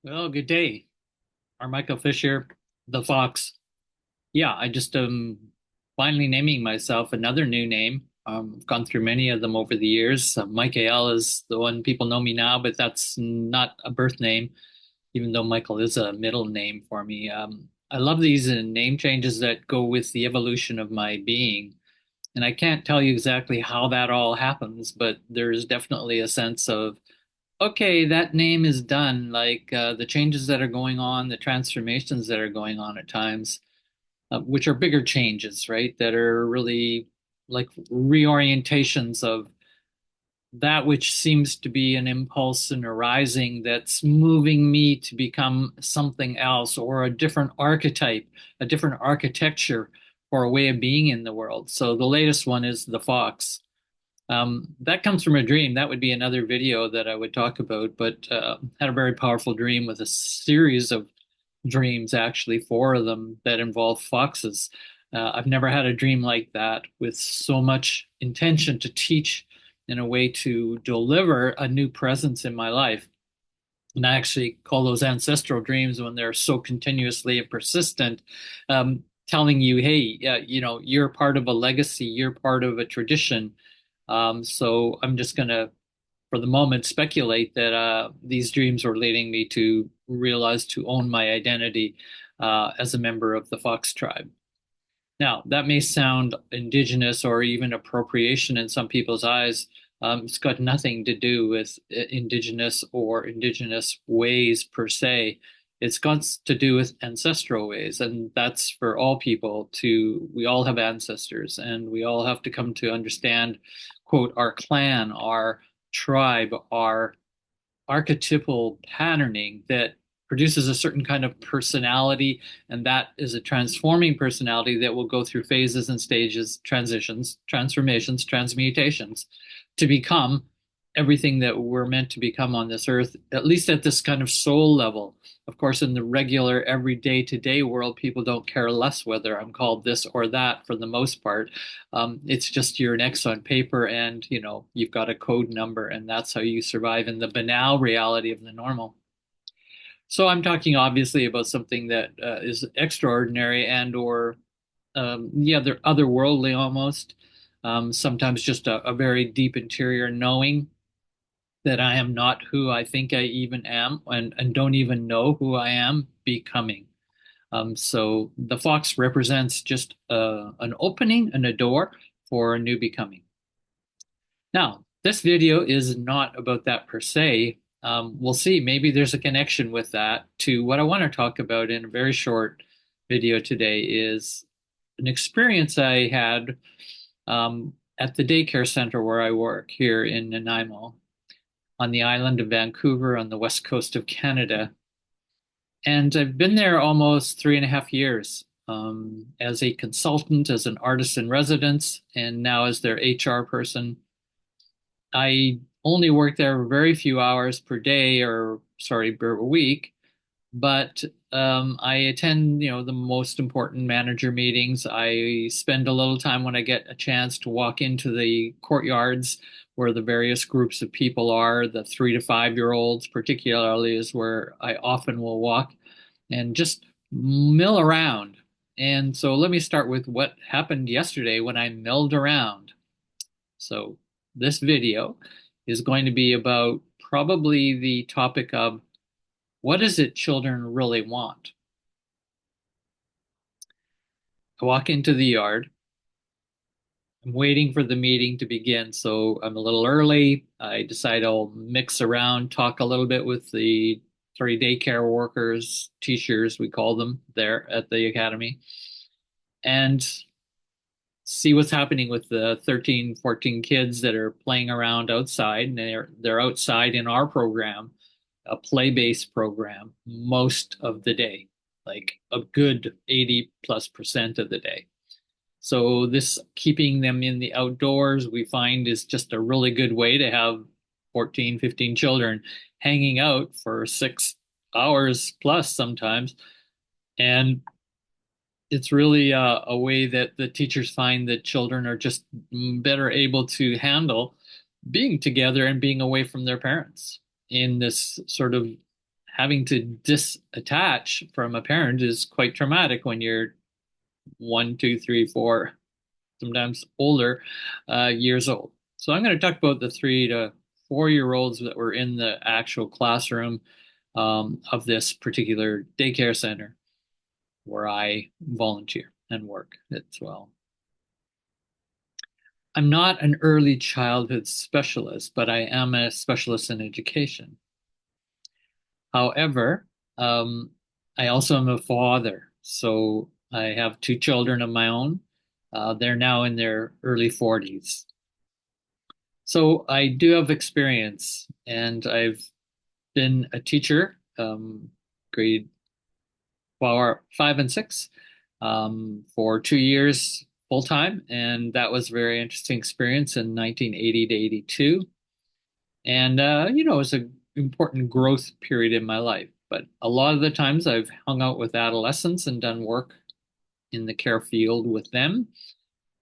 Well, good day. Michael Fisher, the Fox. Yeah, I just finally naming myself another new name. I've gone through many of them over the years. Michael is the one people know me now, but that's not a birth name, even though Michael is a middle name for me. I love these name changes that go with the evolution of my being. And I can't tell you exactly how that all happens, but there's definitely a sense of okay, that name is done. Like the changes that are going on, the transformations that are going on at times, which are bigger changes, right? That are really like reorientations of that which seems to be an impulse and arising that's moving me to become something else or a different archetype, a different architecture or a way of being in the world. So the latest one is the fox. That comes from a dream. That would be another video that I would talk about, but had a very powerful dream with a series of dreams, actually, four of them that involve foxes. I've never had a dream like that with so much intention to teach in a way to deliver a new presence in my life. And I actually call those ancestral dreams when they're so continuously and persistent, telling you, hey, you're part of a legacy, you're part of a tradition. So I'm just going to, for the moment, speculate that these dreams were leading me to realize to own my identity as a member of the Fox tribe. Now, that may sound indigenous or even appropriation in some people's eyes. It's got nothing to do with indigenous or indigenous ways per se. It's got to do with ancestral ways, and that's for all people to, we all have ancestors, and we all have to come to understand, quote, our clan, our tribe, our archetypal patterning that produces a certain kind of personality, and that is a transforming personality that will go through phases and stages, transitions, transformations, transmutations to become everything that we're meant to become on this earth, at least at this kind of soul level. Of course, in the regular, everyday to day world, people don't care less whether I'm called this or that for the most part. It's just you're an X on paper and you've got a code number, and that's how you survive in the banal reality of the normal. So I'm talking obviously about something that is extraordinary and or yeah, they're otherworldly almost. Sometimes just a very deep interior knowing that I am not who I think I even am and don't even know who I am becoming. So the fox represents just an opening and a door for a new becoming. Now, this video is not about that per se. We'll see. Maybe there's a connection with that to what I want to talk about in a very short video today is an experience I had at the daycare center where I work here in Nanaimo on the island of Vancouver on the west coast of Canada. And I've been there almost 3.5 years as a consultant, as an artist in residence, and now as their HR person. I only work there very few hours per day or sorry, per week, but I attend, the most important manager meetings. I spend a little time when I get a chance to walk into the courtyards where the various groups of people are. The 3 to 5 year olds, particularly, is where I often will walk and just mill around. And so let me start with what happened yesterday when I milled around. So this video is going to be about probably the topic of what is it children really want? I walk into the yard. I'm waiting for the meeting to begin, so I'm a little early. I decide I'll mix around, talk a little bit with the three daycare workers, teachers, we call them there at the academy, and see what's happening with the 13, 14 kids that are playing around outside. And they're outside in our program, a play-based program, most of the day, like a good 80+% of the day. So this keeping them in the outdoors, we find is just a really good way to have 14, 15 children hanging out for 6 hours plus sometimes. And it's really a way that the teachers find that children are just better able to handle being together and being away from their parents in this sort of having to disattach from a parent is quite traumatic when you're one, two, three, four, sometimes older years old. So I'm going to talk about the 3 to 4 year olds that were in the actual classroom of this particular daycare center where I volunteer and work as well. I'm not an early childhood specialist, but I am a specialist in education. However, I also am a father. So I have 2 children of my own. They're now in their early 40s. So I do have experience, and I've been a teacher, grade 5 and 6, for 2 years full time, and that was a very interesting experience in 1980 to 82. And it was an important growth period in my life. But a lot of the times I've hung out with adolescents and done work in the care field with them,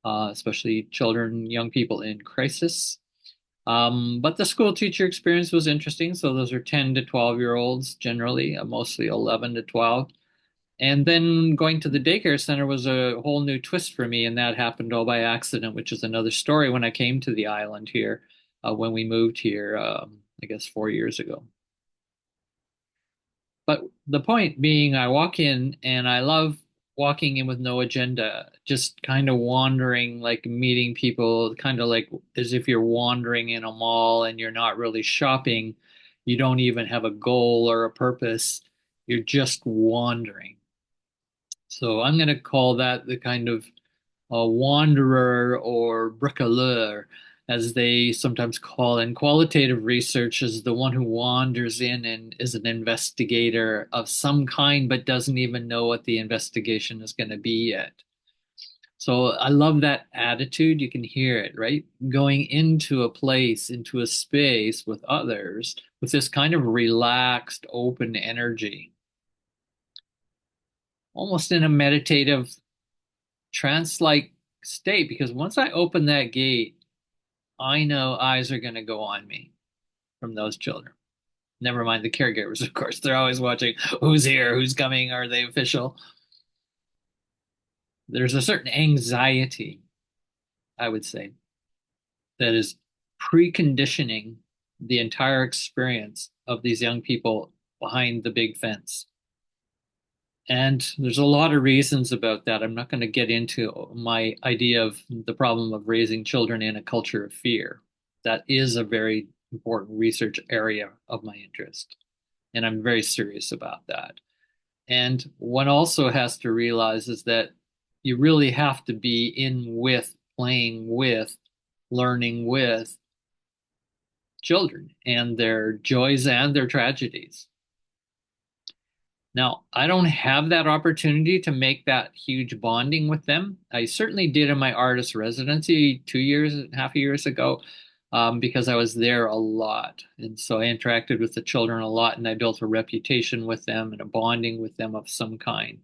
especially children, young people in crisis. But the school teacher experience was interesting. So those are 10 to 12-year olds generally, mostly 11 to 12. And then going to the daycare center was a whole new twist for me, and that happened all by accident, which is another story when I came to the island here, when we moved here, I guess 4 years ago. But the point being, I walk in and I love walking in with no agenda, just kind of wandering, like meeting people, kind of like as if you're wandering in a mall and you're not really shopping. You don't even have a goal or a purpose. You're just wandering. So I'm going to call that the kind of wanderer or bricoleur, as they sometimes call in qualitative research, is the one who wanders in and is an investigator of some kind, but doesn't even know what the investigation is going to be yet. So I love that attitude. You can hear it, right? Going into a place, into a space with others with this kind of relaxed, open energy, almost in a meditative trance-like state. Because once I open that gate, I know eyes are going to go on me from those children. Never mind the caregivers, of course. They're always watching who's here, who's coming, are they official? There's a certain anxiety, I would say, that is preconditioning the entire experience of these young people behind the big fence. And there's a lot of reasons about that. I'm not going to get into my idea of the problem of raising children in a culture of fear. That is a very important research area of my interest. And I'm very serious about that. And one also has to realize is that you really have to be in with, playing with, learning with children and their joys and their tragedies. Now, I don't have that opportunity to make that huge bonding with them. I certainly did in my artist residency 2 years, half a years ago, because I was there a lot. And so I interacted with the children a lot, and I built a reputation with them and a bonding with them of some kind.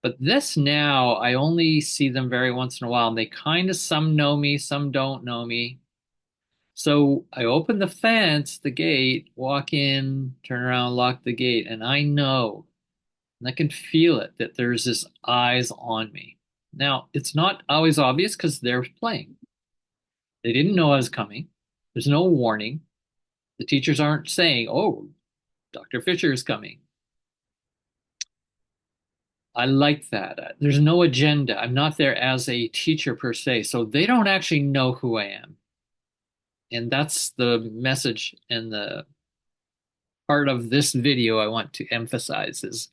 But this now, I only see them very once in a while, and they kind of, some know me, some don't know me. So I open the fence, the gate, walk in, turn around, lock the gate, and I know, and I can feel it, that there's this eyes on me. Now, it's not always obvious because they're playing. They didn't know I was coming. There's no warning. The teachers aren't saying, oh, Dr. Fisher is coming. I like that. There's no agenda. I'm not there as a teacher per se, so they don't actually know who I am. And that's the message and the part of this video I want to emphasize is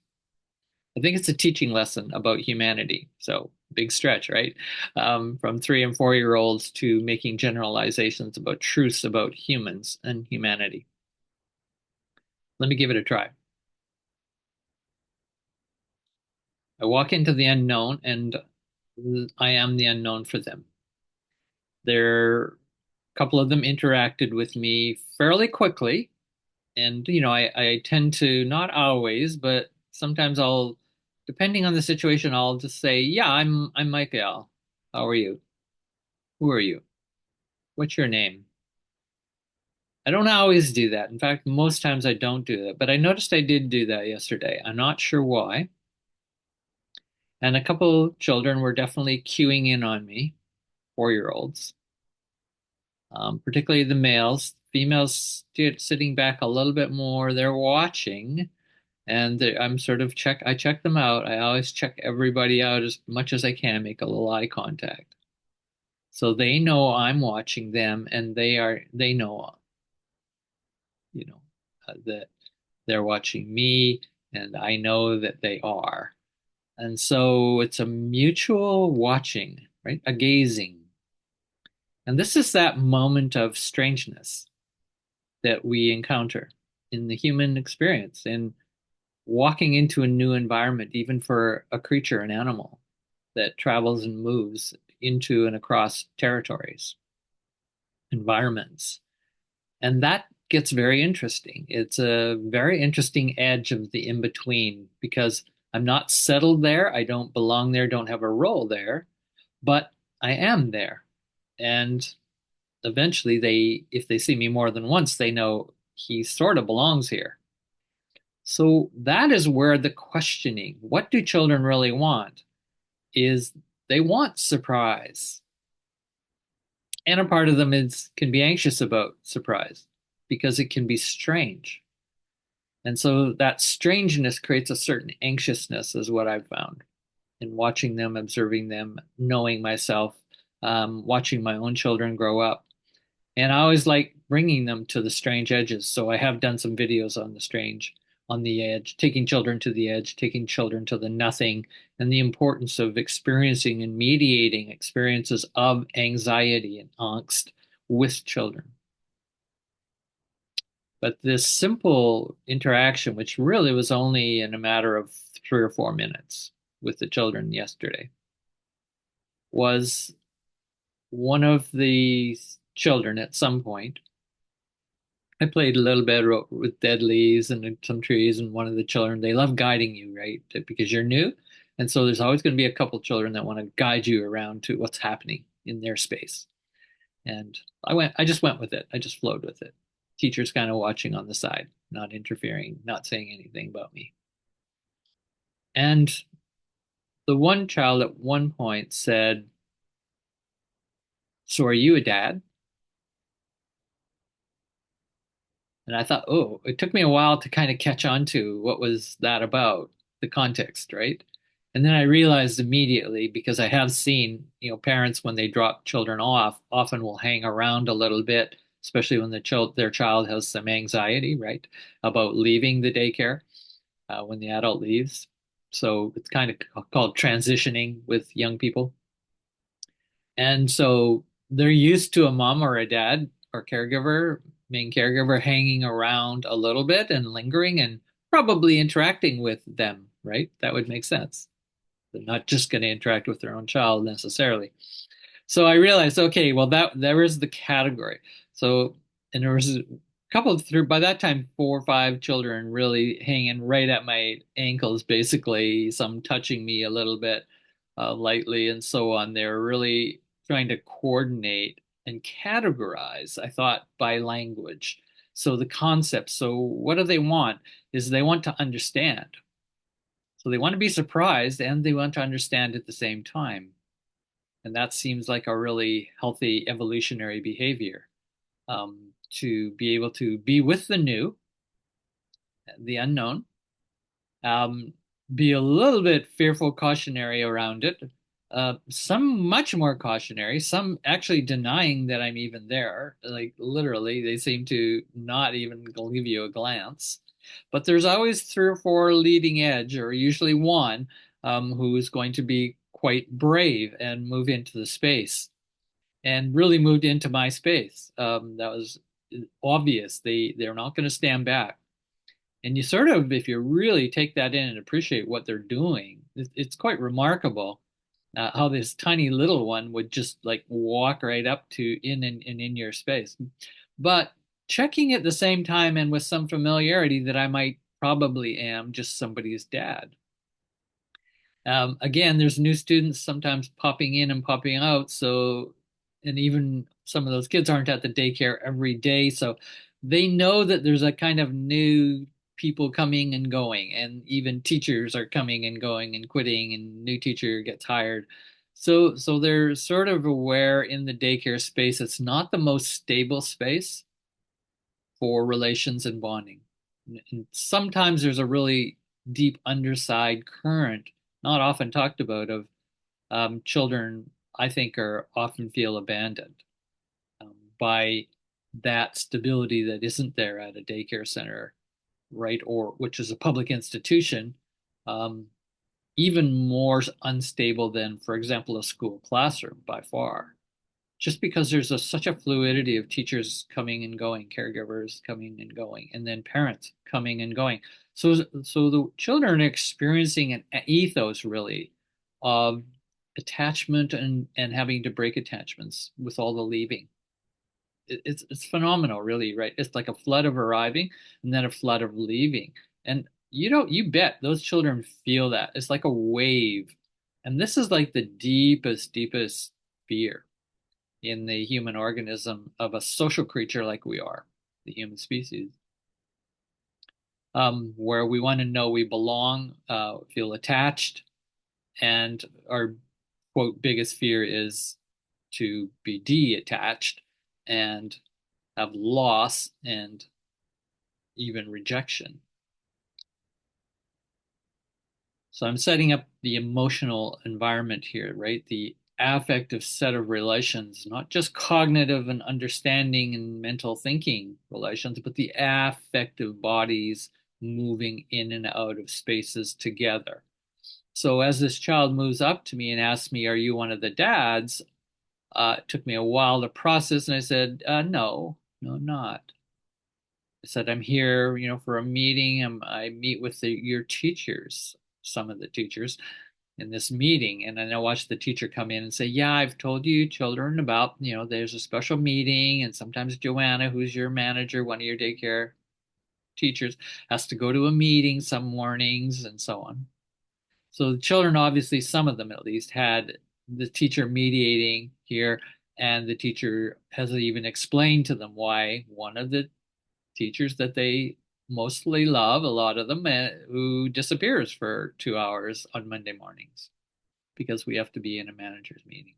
I think it's a teaching lesson about humanity. So big stretch, right? From 3 and 4 year olds to making generalizations about truths about humans and humanity. Let me give it a try. I walk into the unknown and I am the unknown for them. A couple of them interacted with me fairly quickly. And, I tend to not always, but sometimes depending on the situation, I'll just say, yeah, I'm Michael. How are you? Who are you? What's your name? I don't always do that. In fact, most times I don't do that, but I noticed I did do that yesterday. I'm not sure why. And a couple children were definitely queuing in on me, 4 year olds, particularly the males. Females sitting back a little bit more. They're watching, and I'm sort of I check them out. I always check everybody out as much as I can, make a little eye contact. So they know I'm watching them, and they know, you know, that they're watching me, and I know that they are. And so it's a mutual watching, right? A gazing. And this is that moment of strangeness that we encounter in the human experience in walking into a new environment, even for a creature, an animal that travels and moves into and across territories, environments. And that gets very interesting. It's a very interesting edge of the in between because I'm not settled there. I don't belong there, don't have a role there, but I am there. And eventually if they see me more than once, they know he sort of belongs here. So that is where the questioning, what do children really want, is they want surprise. And a part of them is can be anxious about surprise because it can be strange. And so that strangeness creates a certain anxiousness, is what I've found in watching them, observing them, knowing myself, watching my own children grow up. And I always like bringing them to the strange edges. So I have done some videos on the strange, on the edge, taking children to the edge, taking children to the nothing, and the importance of experiencing and mediating experiences of anxiety and angst with children. But this simple interaction, which really was only in a matter of 3 or 4 minutes with the children yesterday, was one of the children at some point. I played a little bit with dead leaves and some trees, and one of the children, they love guiding you, right? Because you're new. And so there's always going to be a couple children that want to guide you around to what's happening in their space. And I just went with it. I just flowed with it. Teacher's kind of watching on the side, not interfering, not saying anything about me. And the one child at one point said, "So are you a dad?" And I thought, oh, it took me a while to kind of catch on to what was that about, the context, right? And then I realized immediately because I have seen, parents when they drop children off often will hang around a little bit, especially when their child has some anxiety, right, about leaving the daycare when the adult leaves. So it's kind of called transitioning with young people. And so they're used to a mom or a dad or caregiver, main caregiver, hanging around a little bit and lingering and probably interacting with them, right? That would make sense. They're not just going to interact with their own child necessarily. So I realized, okay, well, that there is the category. So, and there was a couple of through by that time, 4 or 5 children really hanging right at my ankles, basically, some touching me a little bit lightly and so on. They're really trying to coordinate and categorize, I thought, by language. So the concept. So what do they want? Is they want to understand. So they want to be surprised and they want to understand at the same time. And that seems like a really healthy evolutionary behavior, to be able to be with the new, the unknown, um, be a little bit fearful, cautionary around it. Some much more cautionary, some actually denying that I'm even there. Like literally, they seem to not even give you a glance. But there's always 3 or 4 leading edge, or usually one, who is going to be quite brave and move into the space and really moved into my space. That was obvious. They're not going to stand back. And you sort of, if you really take that in and appreciate what they're doing, it's quite remarkable how this tiny little one would just like walk right up to and in your space. But checking at the same time and with some familiarity that I might probably am just somebody's dad. Again, there's new students sometimes popping in and popping out. So, and even some of those kids aren't at the daycare every day. So they know that there's a kind of new people coming and going, and even teachers are coming and going and quitting, and new teacher gets hired. So they're sort of aware in the daycare space it's not the most stable space for relations and bonding. And sometimes there's a really deep underside current, not often talked about, of children I think are often feel abandoned by that stability that isn't there at a daycare center, right? Or which is a public institution, um, even more unstable than, for example, a school classroom by far. Just because there's such a fluidity of teachers coming and going, caregivers coming and going, and then parents coming and going. So the children are experiencing an ethos really of attachment and having to break attachments with all the leaving. It's phenomenal, really, right? It's like a flood of arriving and then a flood of leaving. And you bet those children feel that. It's like a wave. And this is like the deepest fear in the human organism of a social creature like we are, the human species, where we want to know we belong, feel attached, and our quote biggest fear is to be detached and have loss and even rejection. So I'm setting up the emotional environment here, right? The affective set of relations, not just cognitive and understanding and mental thinking relations, but the affective bodies moving in and out of spaces together. So as this child moves up to me and asks me, "Are you one of the dads?" It took me a while to process, and I said, "No, no, I'm not." I said, "I'm here, for a meeting. I meet with your teachers, some of the teachers in this meeting." And then I watched the teacher come in and say, "Yeah, I've told you children about, there's a special meeting. And sometimes Joanna, who's your manager, one of your daycare teachers, has to go to a meeting some mornings," and so on. So the children, obviously, some of them at least, had the teacher mediating here. And the teacher has even explained to them why one of the teachers that they mostly love, a lot of them, who disappears for 2 hours on Monday mornings because we have to be in a manager's meeting.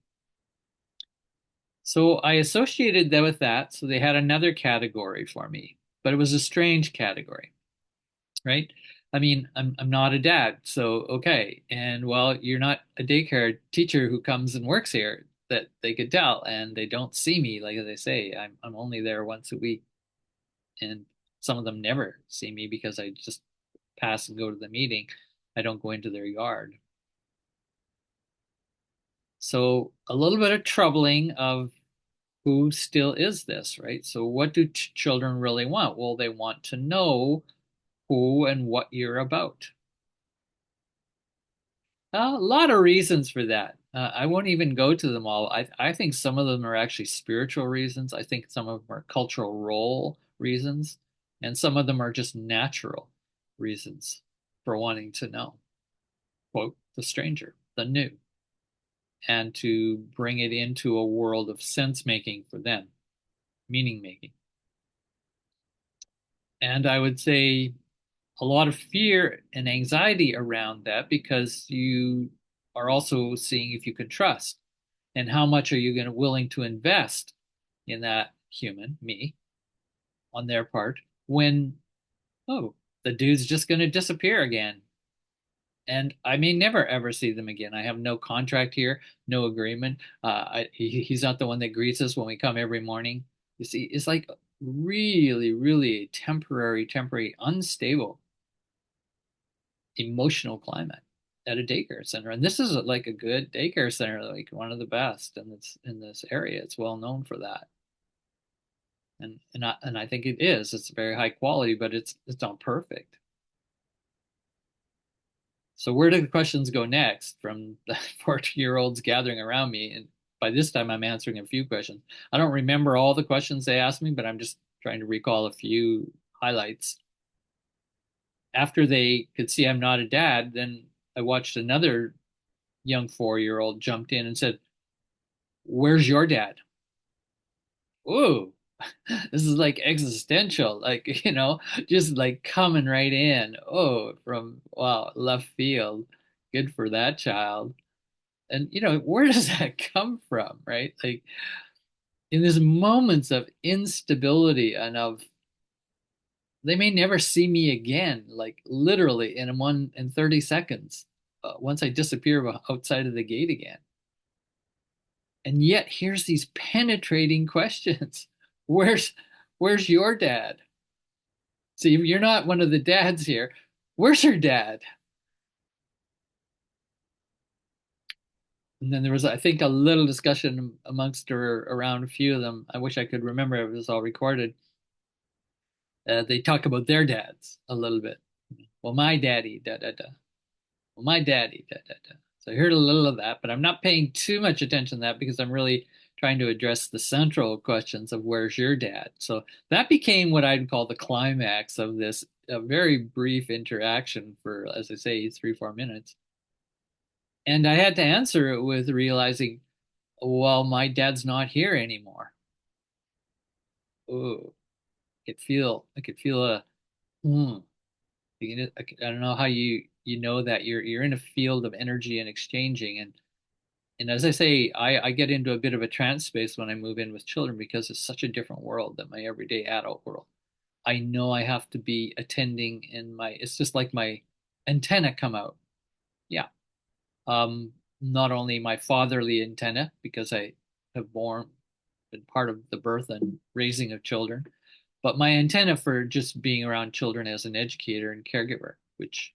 So I associated that with that. So they had another category for me, but it was a strange category, right? I mean, I'm not a dad, so okay. And well, you're not a daycare teacher who comes and works here, that they could tell, and they don't see me, like they say. I'm only there once a week, and some of them never see me because I just pass and go to the meeting. I don't go into their yard. So a little bit of troubling of who still is this, right? So what do children really want? Well, they want to know who and what you're about. A lot of reasons for that. I won't even go to them all. I think some of them are actually spiritual reasons. I think some of them are cultural role reasons, and some of them are just natural reasons for wanting to know. Quote, the stranger, the new, and to bring it into a world of sense making for them, meaning making. And I would say a lot of fear and anxiety around that because you are also seeing if you can trust and how much are you going to willing to invest in that human, me, on their part when, oh, the dude's just going to disappear again. And I may never ever see them again. I have no contract here, no agreement. He's not the one that greets us when we come every morning. You see, it's like really temporary, unstable emotional climate at a daycare center. And this is like a good daycare center, like one of the best in this area. It's well known for that. And I think it is. It's very high quality, but it's not perfect. So where do the questions go next from the 40-year-olds gathering around me? And by this time, I'm answering a few questions. I don't remember all the questions they asked me, but I'm just trying to recall a few highlights. After they could see I'm not a dad, then I watched another young 4-year-old jumped in and said, "Where's your dad?" Ooh. This is like existential, like, just like coming right in. Oh, from wow, left field. Good for that child. And where does that come from, right? Like in these moments of instability and of they may never see me again, like literally in 30 seconds, once I disappear outside of the gate again. And yet here's these penetrating questions. Where's where's your dad? See, you're not one of the dads here. Where's her dad? And then there was, I think, a little discussion amongst her around a few of them. I wish I could remember if it was all recorded. They talk about their dads a little bit. Well, my daddy, da da da. Well, my daddy, da da da. So I heard a little of that, but I'm not paying too much attention to that because I'm really trying to address the central questions of where's your dad. So that became what I'd call the climax of this a very brief interaction for, as I say, 3, 4 minutes. And I had to answer it with realizing, well, my dad's not here anymore. Oh, I could feel a, hmm. I don't know how you know that you're in a field of energy and exchanging, and as I say, I get into a bit of a trance space when I move in with children because it's such a different world than my everyday adult world. I know I have to be attending it's just like my antenna come out. Yeah. Not only my fatherly antenna, because I have been part of the birth and raising of children, but my antenna for just being around children as an educator and caregiver, which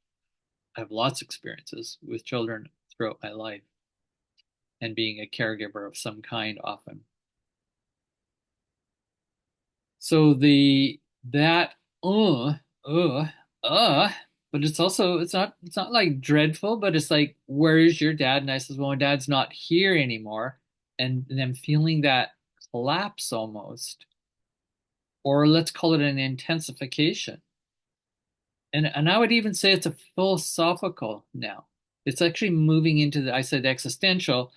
I have lots of experiences with children throughout my life and being a caregiver of some kind often. So that uh, uh, but it's not like dreadful, but it's like, where is your dad? And I says, well, my dad's not here anymore. And then feeling that collapse almost, or let's call it an intensification. And I would even say it's a philosophical now. It's actually moving into I said existential,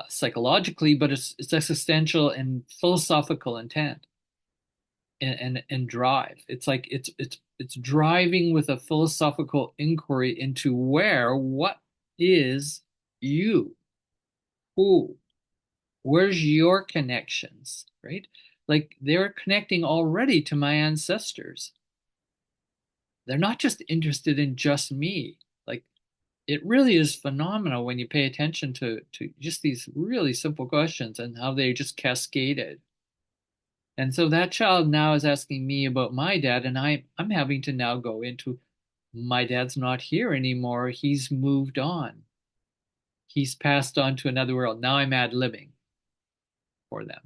psychologically, but it's existential and philosophical intent and drive. It's like it's driving with a philosophical inquiry into what is you? Who? Where's your connections, right? Like they're connecting already to my ancestors. They're not just interested in just me. Like it really is phenomenal when you pay attention to just these really simple questions and how they just cascaded. And so that child now is asking me about my dad, and I'm having to now go into my dad's not here anymore. He's moved on. He's passed on to another world. Now I'm ad-libbing for them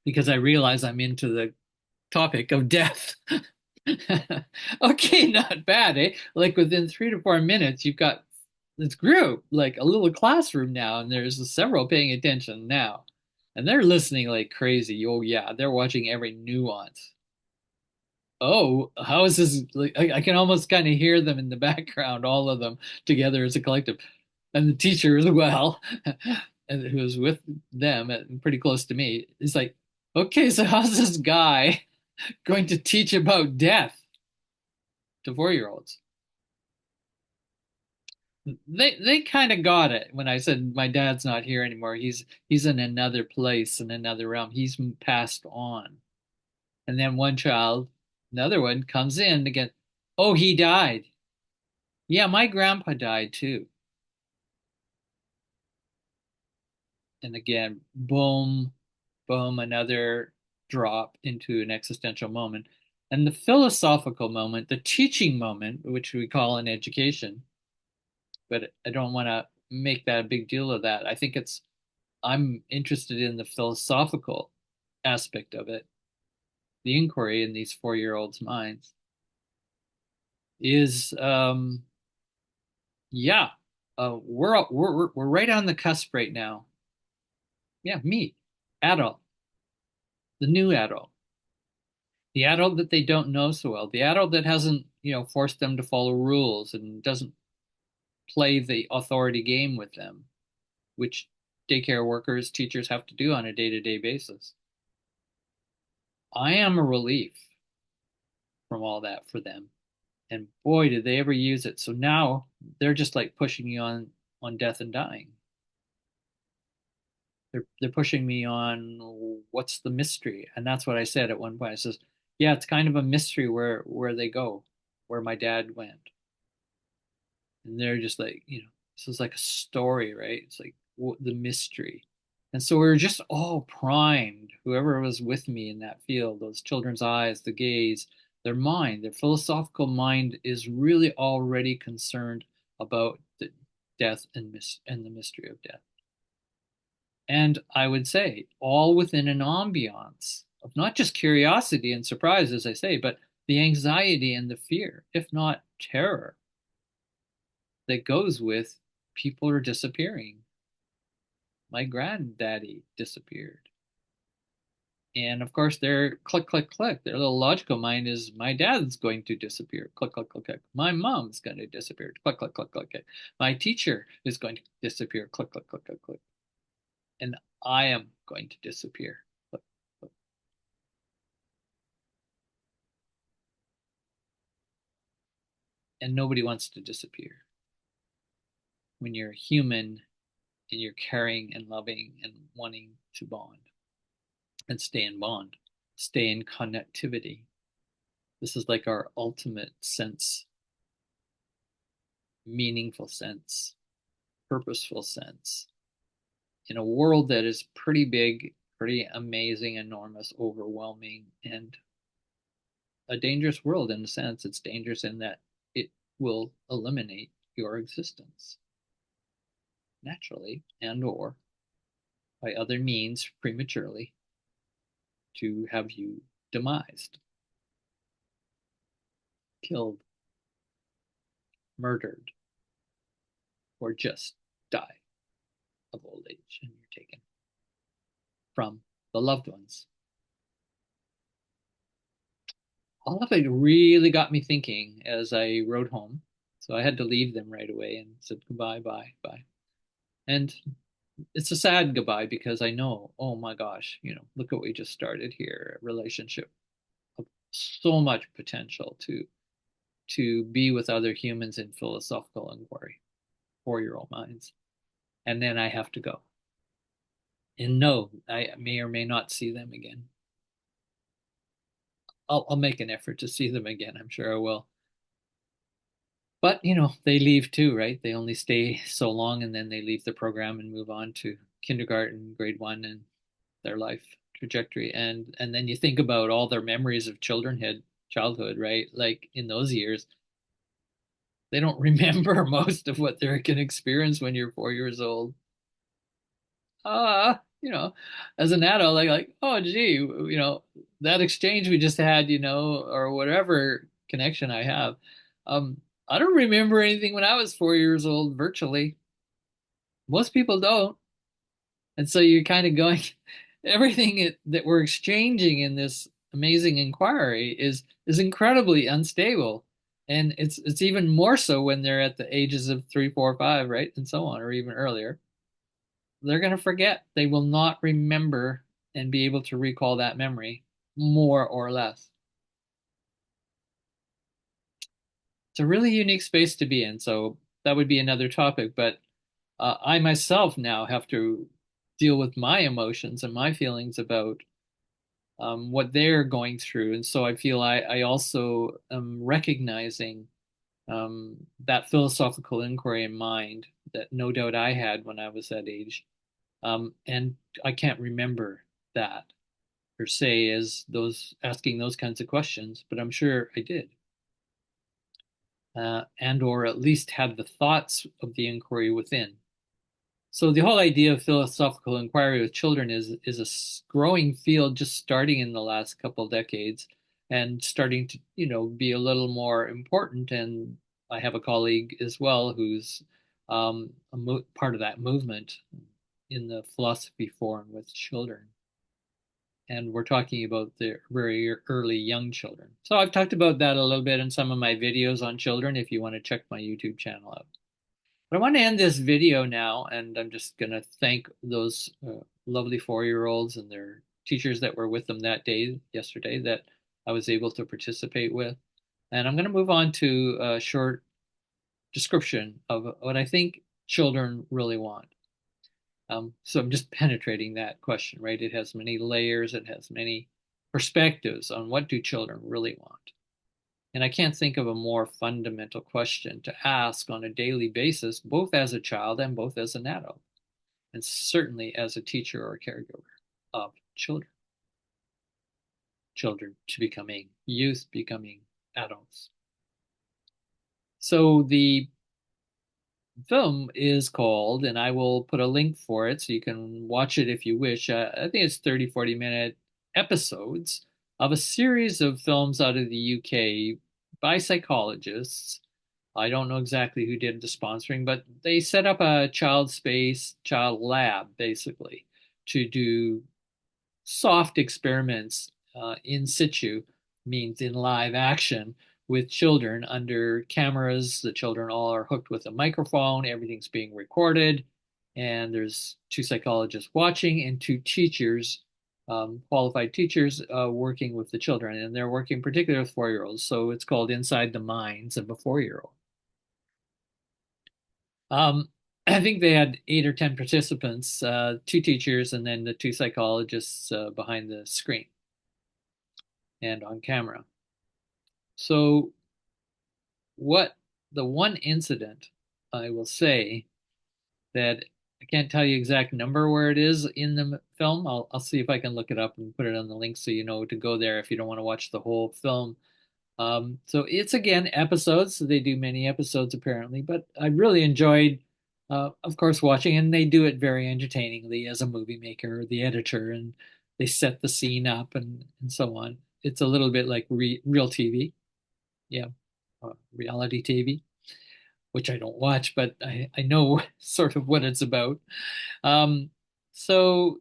because I realize I'm into the topic of death. Okay, not bad, eh? Like within 3 to 4 minutes, you've got this group, like a little classroom now, and there's several paying attention now. And they're listening like crazy. Oh, yeah, they're watching every nuance. Oh, how is this? Like, I can almost kind of hear them in the background, all of them together as a collective. And the teacher as well, and who was with them and pretty close to me, is like, okay, so how's this guy going to teach about death to 4 year olds? They kind of got it when I said my dad's not here anymore. He's in another place, in another realm. He's passed on. And then one child, another one comes in again. Oh, he died. Yeah, my grandpa died too. And again, boom, boom, another drop into an existential moment. And the philosophical moment, the teaching moment, which we call in education, but I don't want to make that a big deal of that. I'm interested in the philosophical aspect of it, the inquiry in these 4 year olds' minds is, yeah, we're right on the cusp right now. Yeah, me, adult, the new adult, the adult that they don't know so well, the adult that hasn't, forced them to follow rules and doesn't play the authority game with them, which daycare workers, teachers have to do on a day-to-day basis. I am a relief from all that for them. And boy, did they ever use it. So now they're just like pushing me on death and dying. They're pushing me on what's the mystery. And that's what I said at one point. I says, yeah, it's kind of a mystery where they go, where my dad went. And they're just like, this is like a story, right? It's like the mystery. And so we were just all primed, whoever was with me in that field, those children's eyes, the gaze, their mind, their philosophical mind is really already concerned about the death and the mystery of death. And I would say all within an ambiance of not just curiosity and surprise, as I say, but the anxiety and the fear, if not terror, that goes with people are disappearing. My granddaddy disappeared. And of course, their click, click, click, their little logical mind is my dad's going to disappear. Click, click, click, click. My mom's going to disappear. Click, click, click, click, click. My teacher is going to disappear. Click, click, click, click, click. And I am going to disappear. Click, click. And nobody wants to disappear. When you're human and you're caring and loving and wanting to bond and stay in bond, stay in connectivity. This is like our ultimate sense, meaningful sense, purposeful sense in a world that is pretty big, pretty amazing, enormous, overwhelming, and a dangerous world in a sense. It's dangerous in that it will eliminate your existence naturally and or by other means prematurely to have you demised, killed, murdered, or just die of old age and you're taken from the loved ones. All of it really got me thinking as I rode home. So I had to leave them right away and said goodbye, bye, bye. And it's a sad goodbye because I know, oh my gosh, look at what we just started here, a relationship of so much potential to be with other humans in philosophical inquiry, 4-year-old minds. And then I have to go. And no, I may or may not see them again. I'll make an effort to see them again. I'm sure I will. But, they leave too, right? They only stay so long and then they leave the program and move on to kindergarten, grade one, and their life trajectory. And then you think about all their memories of childhood, right? Like in those years, they don't remember most of what they're going to experience when you're 4 years old. As an adult, oh, gee, that exchange we just had, or whatever connection I have. I don't remember anything when I was 4 years old, virtually. Most people don't. And so you're kind of going, everything that we're exchanging in this amazing inquiry is incredibly unstable. And it's even more so when they're at the ages of 3, 4, 5, right? And so on, or even earlier. They're going to forget. They will not remember and be able to recall that memory, more or less. It's a really unique space to be in. So that would be another topic. But I myself now have to deal with my emotions and my feelings about what they're going through. And so I feel I also am recognizing that philosophical inquiry in mind that no doubt I had when I was that age. And I can't remember that per se as those asking those kinds of questions, but I'm sure I did. And or at least had the thoughts of the inquiry within. So the whole idea of philosophical inquiry with children is a growing field just starting in the last couple of decades and starting to, be a little more important. And I have a colleague as well who's part of that movement in the philosophy forum with children. And we're talking about the very early young children. So I've talked about that a little bit in some of my videos on children if you want to check my YouTube channel out. But I want to end this video now, and I'm just going to thank those lovely 4-year-olds and their teachers that were with them that day, yesterday, that I was able to participate with. And I'm going to move on to a short description of what I think children really want. So I'm just penetrating that question, right? It has many layers, it has many perspectives on what do children really want. And I can't think of a more fundamental question to ask on a daily basis, both as a child and both as an adult, and certainly as a teacher or a caregiver of children, children to becoming youth, becoming adults. So the film is called, and I will put a link for it so you can watch it if you wish. I think it's 30, 40-minute episodes of a series of films out of the UK by psychologists. I don't know exactly who did the sponsoring, but they set up a child space, child lab, basically, to do soft experiments in situ, means in live action, with children under cameras. The children all are hooked with a microphone, everything's being recorded, and there's two psychologists watching and two teachers, qualified teachers, working with the children. And they're working particularly with 4-year-olds. So it's called Inside the Minds of a 4-year-old. Um, I think they had 8 or 10 participants, two teachers, and then the two psychologists behind the screen and on camera. So, what the one incident I will say that I can't tell you exact number where it is in the film. I'll see if I can look it up and put it on the link so you know to go there if you don't want to watch the whole film. So it's again episodes. So they do many episodes apparently, but I really enjoyed, of course, watching, and they do it very entertainingly as a movie maker or the editor, and they set the scene up and so on. It's a little bit like real TV, yeah, reality TV, which I don't watch, but I know sort of what it's about. Um, so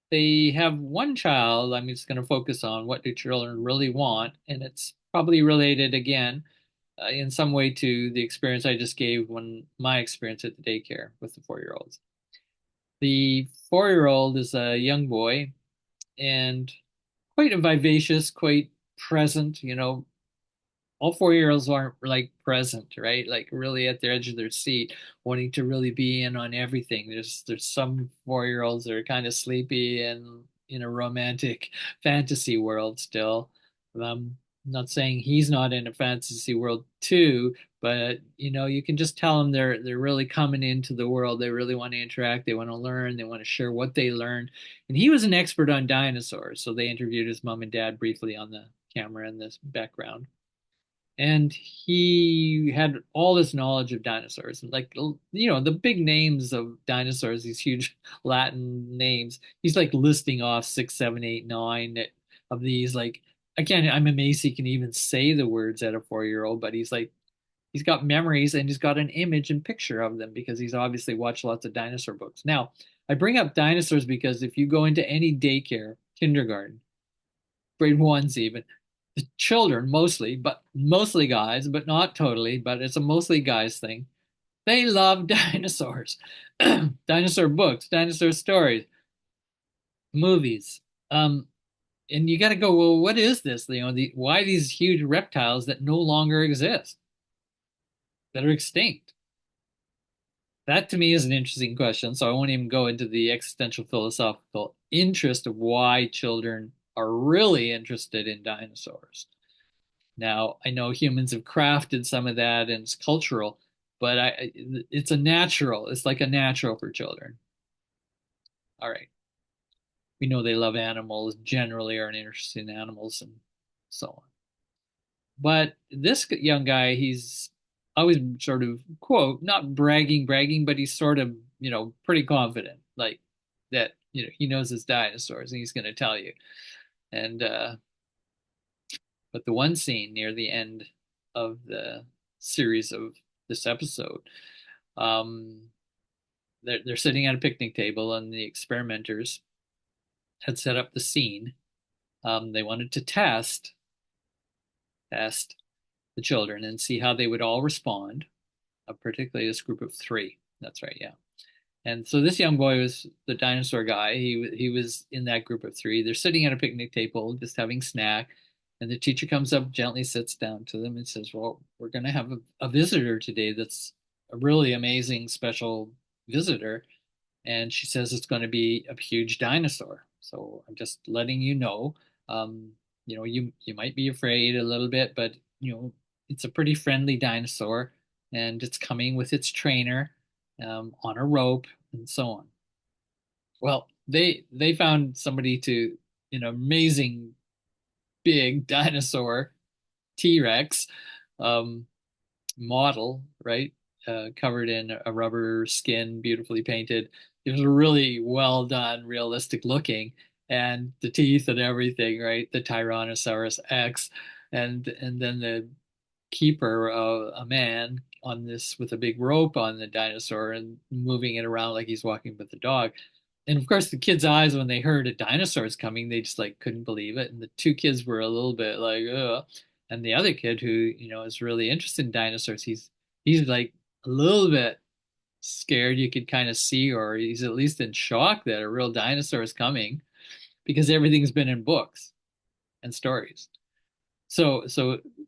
they have one child. I'm just going to focus on what do children really want, and it's probably related again in some way to the experience I just gave when my experience at the daycare with the 4-year-olds. The 4-year-old is a young boy and quite a vivacious, quite present, all 4-year-olds aren't like present, right? Like really at the edge of their seat, wanting to really be in on everything. There's some 4-year-olds that are kind of sleepy and in a romantic fantasy world still. I'm not saying he's not in a fantasy world too, but you can just tell them they're really coming into the world. They really want to interact. They want to learn. They want to share what they learned. And he was an expert on dinosaurs, so they interviewed his mom and dad briefly on the camera in this background, and he had all this knowledge of dinosaurs and like the big names of dinosaurs, these huge Latin names. He's like listing off 6, 7, 8, 9 of these. Like again, I'm amazed he can even say the words at a 4-year-old, but he's got memories and he's got an image and picture of them because he's obviously watched lots of dinosaur books. Now I bring up dinosaurs because if you go into any daycare, kindergarten, grade ones even, the children mostly, but mostly guys, but not totally, but it's a mostly guys thing. They love dinosaurs, dinosaur books, dinosaur stories, movies. Um, and you got to go, well, what is this? Why these huge reptiles that no longer exist, that are extinct? That to me is an interesting question. So I won't even go into the existential philosophical interest of why children are really interested in dinosaurs. Now, I know humans have crafted some of that and it's cultural, but it's a natural. It's like a natural for children. All right. We know they love animals, generally are interested in animals and so on. But this young guy, he's always sort of, quote, not bragging, but he's sort of, pretty confident, like that, he knows his dinosaurs and he's going to tell you. And, but the one scene near the end of the series of this episode, um, they're sitting at a picnic table, and the experimenters had set up the scene. They wanted to test the children and see how they would all respond, particularly this group of three. That's right, yeah. And so this young boy was the dinosaur guy. He was in that group of three. They're sitting at a picnic table, just having snack, and the teacher comes up, gently sits down to them, and says, "Well, we're going to have a visitor today. That's a really amazing, special visitor." And she says it's going to be a huge dinosaur. So I'm just letting you know. Um, you might be afraid a little bit, but it's a pretty friendly dinosaur, and it's coming with its trainer on a rope and so on. Well, they found somebody to an amazing big dinosaur T-Rex um, model, right? Covered in a rubber skin, beautifully painted. It was really well done, realistic looking, and the teeth and everything, right? The Tyrannosaurus X, and then the keeper, a man on this with a big rope on the dinosaur and moving it around like he's walking with the dog. And of course, the kids' eyes when they heard a dinosaur is coming, they just like couldn't believe it. And the two kids were a little bit like, ugh. And the other kid who, is really interested in dinosaurs, he's like a little bit scared, you could kind of see, or he's at least in shock that a real dinosaur is coming because everything's been in books and stories. So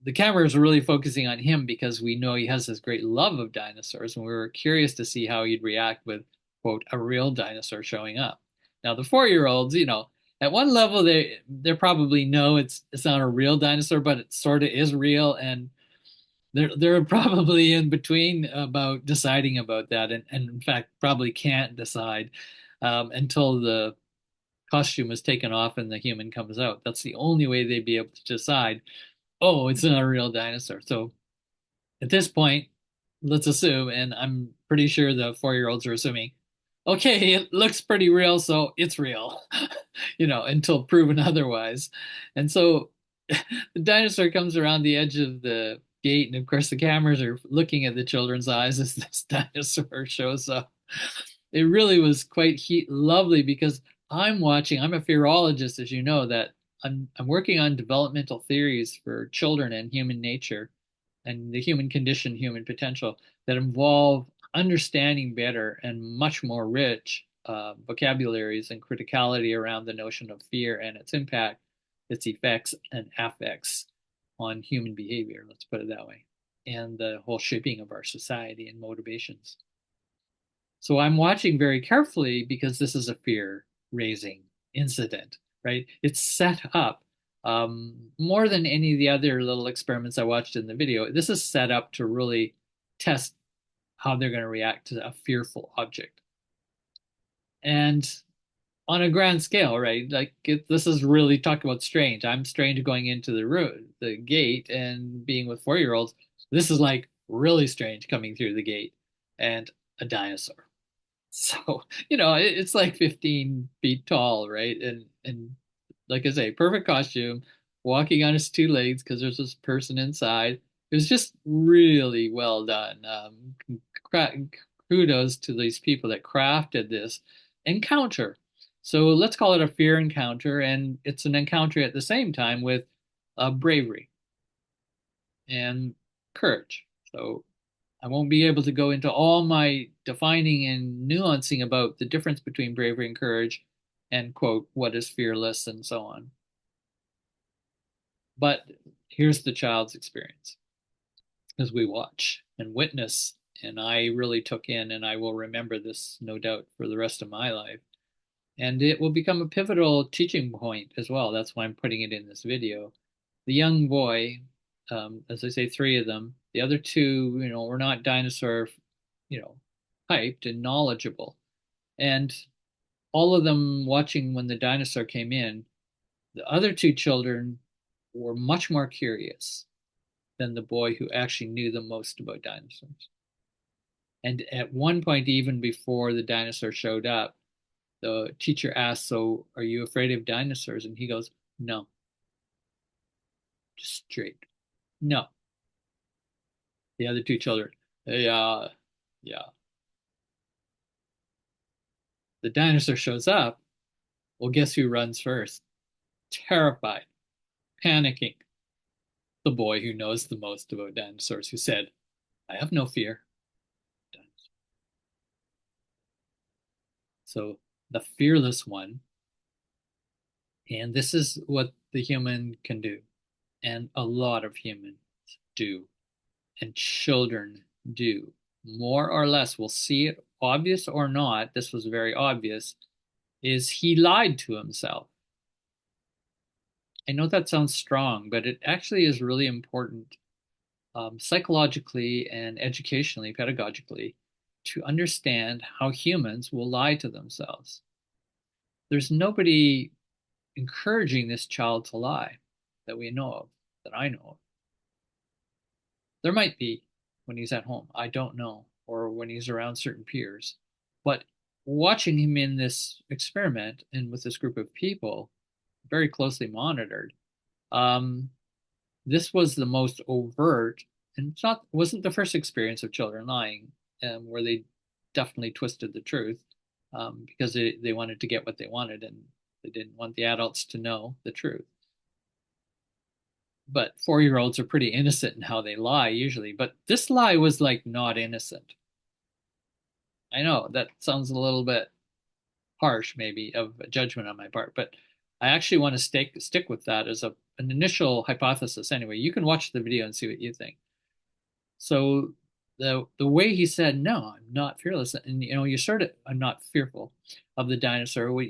the cameras are really focusing on him because we know he has this great love of dinosaurs, and we were curious to see how he'd react with, quote, a real dinosaur showing up. Now the 4-year-olds, at one level they probably know it's not a real dinosaur, but it sort of is real, and they're probably in between about deciding about that, and in fact probably can't decide until the costume is taken off and the human comes out. That's the only way they'd be able to decide, oh, it's not a real dinosaur. So at this point, let's assume, and I'm pretty sure the 4-year-olds are assuming, okay, it looks pretty real, so it's real, until proven otherwise. And so the dinosaur comes around the edge of the gate, and of course, the cameras are looking at the children's eyes as this dinosaur shows up. It really was quite lovely because I'm a fearologist, as you know, that I'm working on developmental theories for children and human nature and the human condition, human potential that involve understanding better and much more rich vocabularies and criticality around the notion of fear and its impact, its effects and affects on human behavior, let's put it that way, and the whole shaping of our society and motivations. So I'm watching very carefully because this is a fear raising incident, right? It's set up more than any of the other little experiments I watched in the video. This is set up to really test how they're going to react to a fearful object. And on a grand scale, right? Like this is really talk about strange. I'm strange going into the room, the gate, and being with 4-year-olds. This is like really strange coming through the gate and a dinosaur. So, it's like 15 feet tall, right? And like I say, perfect costume, walking on his two legs because there's this person inside. It was just really well done. Kudos to these people that crafted this encounter. So let's call it a fear encounter, and it's an encounter at the same time with bravery and courage. So I won't be able to go into all my defining and nuancing about the difference between bravery and courage and, quote, what is fearless and so on. But here's the child's experience as we watch and witness. And I really took in, and I will remember this, no doubt, for the rest of my life. And it will become a pivotal teaching point as well. That's why I'm putting it in this video. The young boy, as I say, three of them, the other two, were not dinosaur, you know, hyped and knowledgeable. And all of them watching when the dinosaur came in, the other two children were much more curious than the boy who actually knew the most about dinosaurs. And at one point, even before the dinosaur showed up, the teacher asked, "So are you afraid of dinosaurs?" And he goes, "No," just straight. No. The other two children, yeah, yeah. The dinosaur shows up. Well, guess who runs first? Terrified, panicking. The boy who knows the most about dinosaurs, who said, "I have no fear." So the fearless one. And this is what the human can do. And a lot of humans do. And children do. More or less, we'll see it obvious or not. This was very obvious. Is he lied to himself? I know that sounds strong, but it actually is really important psychologically and educationally, pedagogically, to understand how humans will lie to themselves. There's nobody encouraging this child to lie that we know of, that I know of. There might be when he's at home, I don't know, or when he's around certain peers. But watching him in this experiment and with this group of people, very closely monitored, um, this was the most overt, and wasn't the first experience of children lying, where they definitely twisted the truth because they wanted to get what they wanted and they didn't want the adults to know the truth. But 4-year olds are pretty innocent in how they lie usually. But this lie was like not innocent. I know that sounds a little bit harsh, maybe, of a judgment on my part, but I actually want to stick with that as an initial hypothesis. Anyway, you can watch the video and see what you think. So the way he said, "No, I'm not fearless," and you sort of, I'm not fearful of the dinosaur. Well,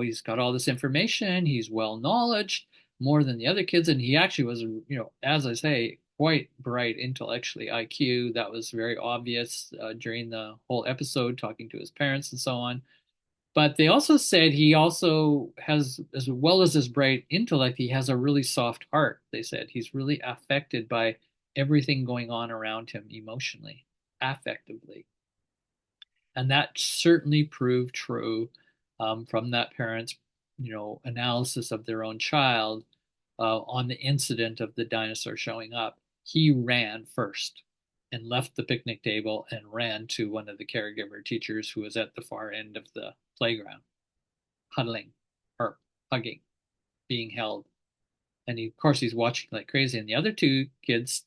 he's got all this information. He's well knowledge, more than the other kids, and he actually was, as I say, quite bright intellectually. IQ, that was very obvious during the whole episode, talking to his parents and so on. But they also said he also has, as well as his bright intellect, he has a really soft heart. They said he's really affected by everything going on around him emotionally, affectively. And that certainly proved true from that parent's, analysis of their own child on the incident of the dinosaur showing up. He ran first and left the picnic table and ran to one of the caregiver teachers who was at the far end of the playground, huddling or hugging, being held. And of course, he's watching like crazy. And the other two kids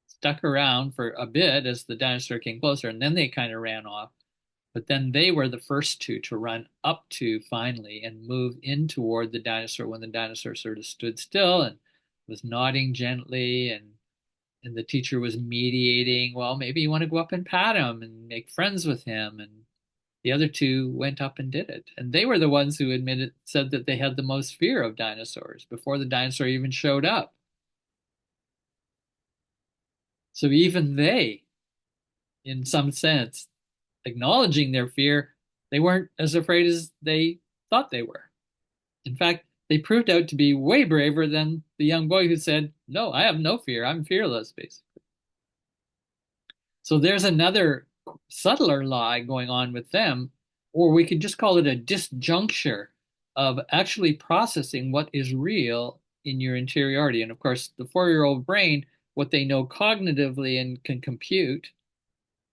stuck around for a bit as the dinosaur came closer, and then they kind of ran off. But then they were the first two to run up to finally and move in toward the dinosaur when the dinosaur sort of stood still and was nodding gently, and the teacher was mediating, well, maybe you want to go up and pat him and make friends with him. And the other two went up and did it. And they were the ones who said that they had the most fear of dinosaurs before the dinosaur even showed up. So even they, in some sense, acknowledging their fear, they weren't as afraid as they thought they were. In fact, they proved out to be way braver than the young boy who said, "No, I have no fear. I'm fearless," basically. So there's another subtler lie going on with them, or we could just call it a disjuncture of actually processing what is real in your interiority. And of course, the 4-year-old brain, what they know cognitively and can compute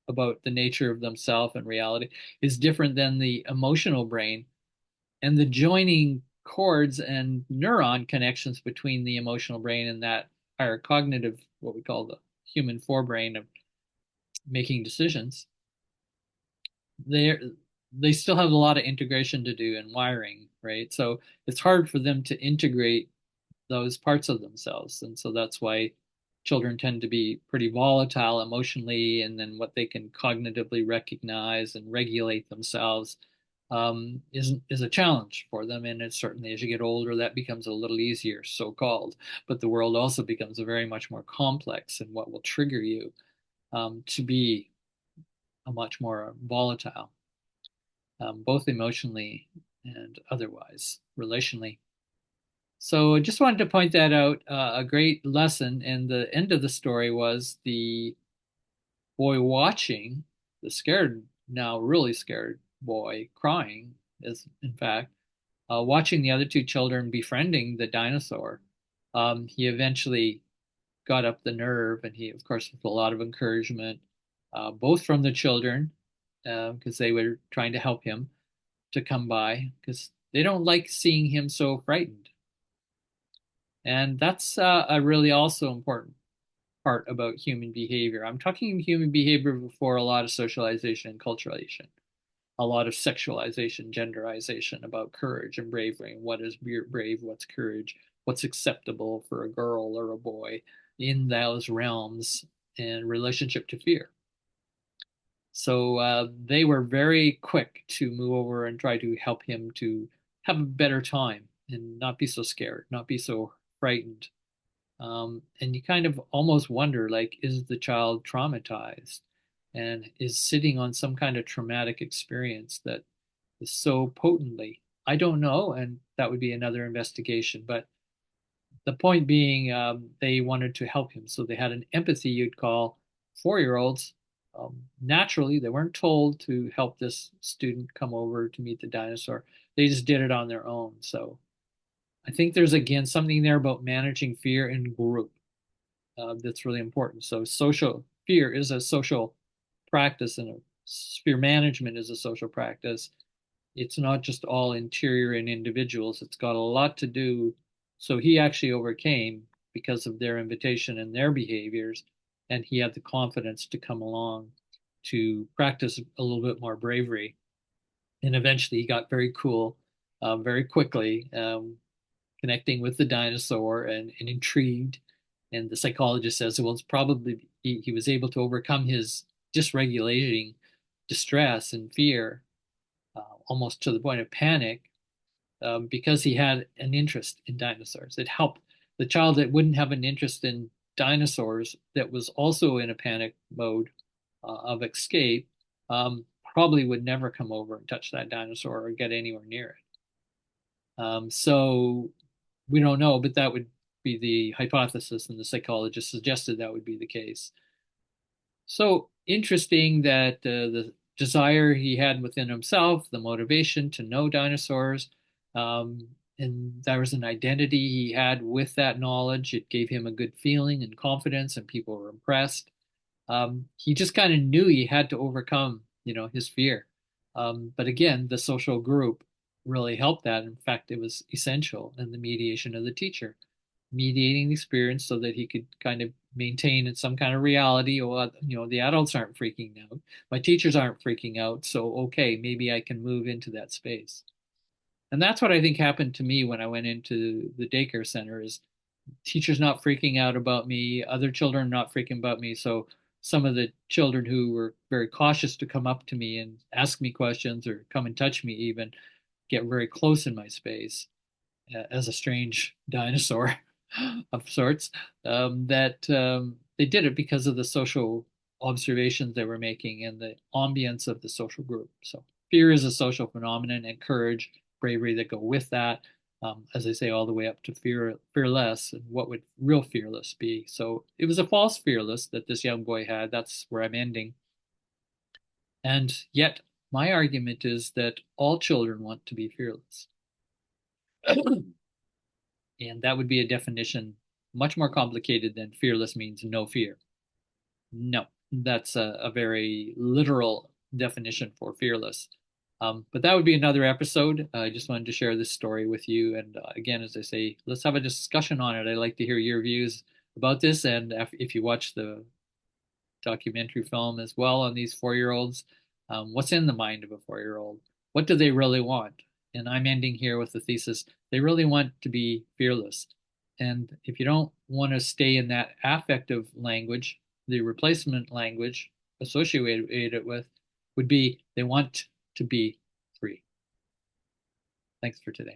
about the nature of themselves and reality, is different than the emotional brain. And the joining chords and neuron connections between the emotional brain and that higher cognitive, what we call the human forebrain of making decisions, they they still have a lot of integration to do and wiring, right? So it's hard for them to integrate those parts of themselves. And so that's why children tend to be pretty volatile emotionally, and then what they can cognitively recognize and regulate themselves is a challenge for them. And it's certainly, as you get older, that becomes a little easier, so called. But the world also becomes very much more complex, and what will trigger you to be a much more volatile, both emotionally and otherwise, relationally. So I just wanted to point that out. A great lesson. And the end of the story was the boy watching, the scared, now really scared boy crying, is in fact watching the other two children befriending the dinosaur. He eventually got up the nerve, and he, of course, with a lot of encouragement, both from the children, because they were trying to help him to come by, because they don't like seeing him so frightened. And that's a really also important part about human behavior. I'm talking human behavior before a lot of socialization and culturalization. a lot of sexualization, genderization about courage and bravery, and what is brave, what's courage, what's acceptable for a girl or a boy in those realms in relationship to fear. So they were very quick to move over and try to help him to have a better time and not be so scared, not be so frightened. And you kind of almost wonder, like, is the child traumatized and is sitting on some kind of traumatic experience that is so potently? I don't know, and that would be another investigation. But the point being, they wanted to help him, so they had an empathy you'd call 4-year-olds. Naturally, they weren't told to help this student come over to meet the dinosaur. They just did it on their own. So I think there's again something there about managing fear in group that's really important. So social fear is a social practice, and fear management is a social practice. It's not just all interior in individuals. It's got a lot to do. So he actually overcame because of their invitation and their behaviors, and he had the confidence to come along to practice a little bit more bravery. And eventually he got very cool very quickly, connecting with the dinosaur and intrigued. And the psychologist says, well, it's probably he was able to overcome his dysregulating distress and fear almost to the point of panic because he had an interest in dinosaurs. It helped the child that wouldn't have an interest in dinosaurs, that was also in a panic mode of escape, probably would never come over and touch that dinosaur or get anywhere near it. So we don't know, but that would be the hypothesis, and the psychologist suggested that would be the case. So interesting that the desire he had within himself, the motivation to know dinosaurs, and there was an identity he had with that knowledge. It gave him a good feeling and confidence, and people were impressed. He just kind of knew he had to overcome, his fear. But again, the social group really helped that. In fact, it was essential in the mediation of the teacher, mediating the experience so that he could kind of maintain in some kind of reality. Or, the adults aren't freaking out. My teachers aren't freaking out. So, okay, maybe I can move into that space. And that's what I think happened to me when I went into the daycare center is teachers not freaking out about me, other children not freaking about me. So some of the children who were very cautious to come up to me and ask me questions or come and touch me even get very close in my space as a strange dinosaur of sorts, that they did it because of the social observations they were making and the ambience of the social group. So fear is a social phenomenon, and courage, bravery that go with that. As I say, all the way up to fearless, and what would real fearless be? So it was a false fearless that this young boy had. That's where I'm ending. And yet, my argument is that all children want to be fearless. And that would be a definition much more complicated than fearless means no fear. No, that's a very literal definition for fearless. But that would be another episode. I just wanted to share this story with you. And again, as I say, let's have a discussion on it. I'd like to hear your views about this. And if you watch the documentary film as well on these 4-year-olds, what's in the mind of a 4-year-old? What do they really want? And I'm ending here with the thesis they really want to be fearless. And if you don't want to stay in that affective language, the replacement language associated with would be they want to be free. Thanks for today.